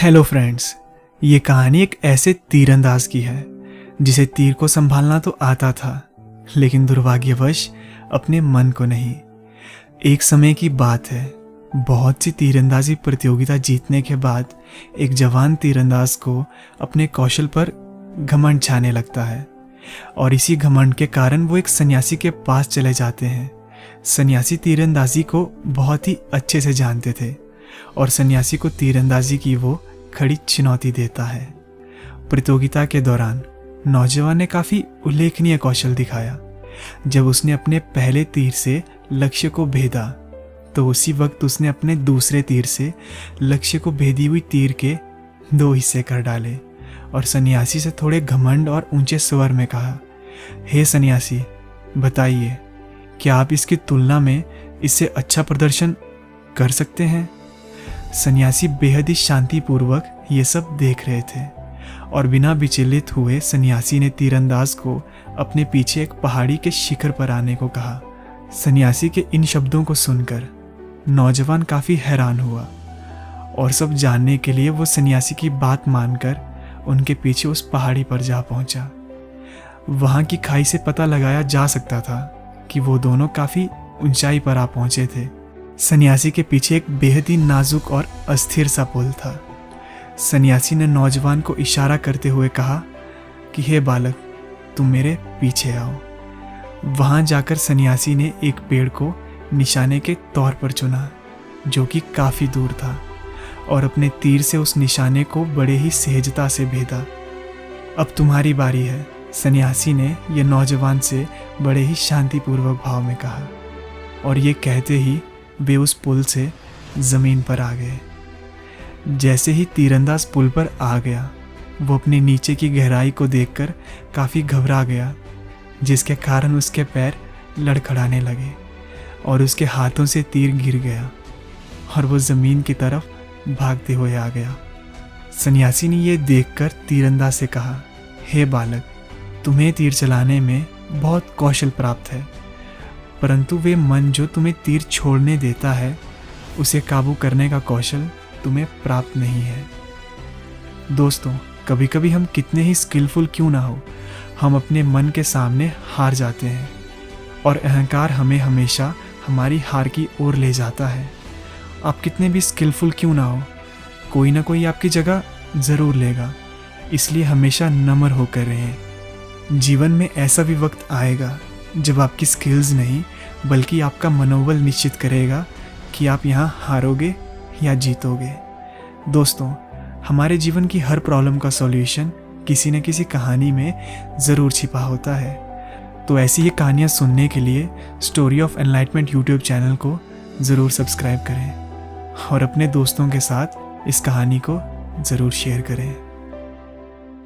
Hello friends, ये कहानी एक ऐसे तीरंदाज की है जिसे तीर को संभालना तो आता था, लेकिन दुर्भाग्यवश अपने मन को नहीं। एक समय की बात है, बहुत सी तीरंदाजी प्रतियोगिता जीतने के बाद एक जवान तीरंदाज को अपने कौशल पर घमंड छाने लगता है और इसी घमंड के कारण वो एक सन्यासी के पास चले जाते हैं। सन्यासी तीरंदाजी को बहुत ही अच्छे से जानते थे और सन्यासी को तीरंदाजी की वो खड़ी चुनौती देता है। प्रतियोगिता के दौरान नौजवान ने काफी उल्लेखनीय कौशल दिखाया। जब उसने अपने पहले तीर से लक्ष्य को भेदा तो उसी वक्त उसने अपने दूसरे तीर से लक्ष्य को भेदी हुई तीर के 2 हिस्से कर डाले और सन्यासी से थोड़े घमंड और ऊंचे स्वर में कहा, हे सन्यासी, बताइए, क्या आप इसकी तुलना में इससे अच्छा प्रदर्शन कर सकते हैं? सन्यासी बेहद ही शांतिपूर्वक ये सब देख रहे थे और बिना विचलित हुए सन्यासी ने तीरंदाज को अपने पीछे एक पहाड़ी के शिखर पर आने को कहा। सन्यासी के इन शब्दों को सुनकर नौजवान काफी हैरान हुआ और सब जानने के लिए वो सन्यासी की बात मानकर उनके पीछे उस पहाड़ी पर जा पहुंचा। वहां की खाई से पता लगाया जा सकता था कि वो दोनों काफी ऊंचाई पर आ पहुंचे थे। सन्यासी के पीछे एक बेहद ही नाजुक और अस्थिर सा पुल था। सन्यासी ने नौजवान को इशारा करते हुए कहा कि हे बालक, तुम मेरे पीछे आओ। वहां जाकर सन्यासी ने एक पेड़ को निशाने के तौर पर चुना जो कि काफी दूर था और अपने तीर से उस निशाने को बड़े ही सहजता से भेदा। अब तुम्हारी बारी है, सन्यासी ने यह नौजवान से बड़े ही शांतिपूर्वक भाव में कहा और ये कहते ही वे उस पुल से जमीन पर आ गए। जैसे ही तीरंदाज पुल पर आ गया, वो अपने नीचे की गहराई को देखकर काफी घबरा गया, जिसके कारण उसके पैर लड़खड़ाने लगे और उसके हाथों से तीर गिर गया और वो जमीन की तरफ भागते हुए आ गया। सन्यासी ने यह देखकर तीरंदाज से कहा, हे बालक, तुम्हें तीर चलाने में बहुत कौशल प्राप्त है, परंतु वे मन जो तुम्हें तीर छोड़ने देता है उसे काबू करने का कौशल तुम्हें प्राप्त नहीं है। दोस्तों, कभी कभी हम कितने ही स्किलफुल क्यों ना हो, हम अपने मन के सामने हार जाते हैं और अहंकार हमें हमेशा हमारी हार की ओर ले जाता है। आप कितने भी स्किलफुल क्यों ना हो, कोई ना कोई आपकी जगह ज़रूर लेगा, इसलिए हमेशा नम्र होकर रहें। जीवन में ऐसा भी वक्त आएगा जब आपकी स्किल्स नहीं बल्कि आपका मनोबल निश्चित करेगा कि आप यहाँ हारोगे या जीतोगे। दोस्तों, हमारे जीवन की हर प्रॉब्लम का सॉल्यूशन किसी न किसी कहानी में ज़रूर छिपा होता है। तो ऐसी ही कहानियाँ सुनने के लिए story of enlightenment YouTube channel को ज़रूर सब्सक्राइब करें और अपने दोस्तों के साथ इस कहानी को ज़रूर शेयर करें।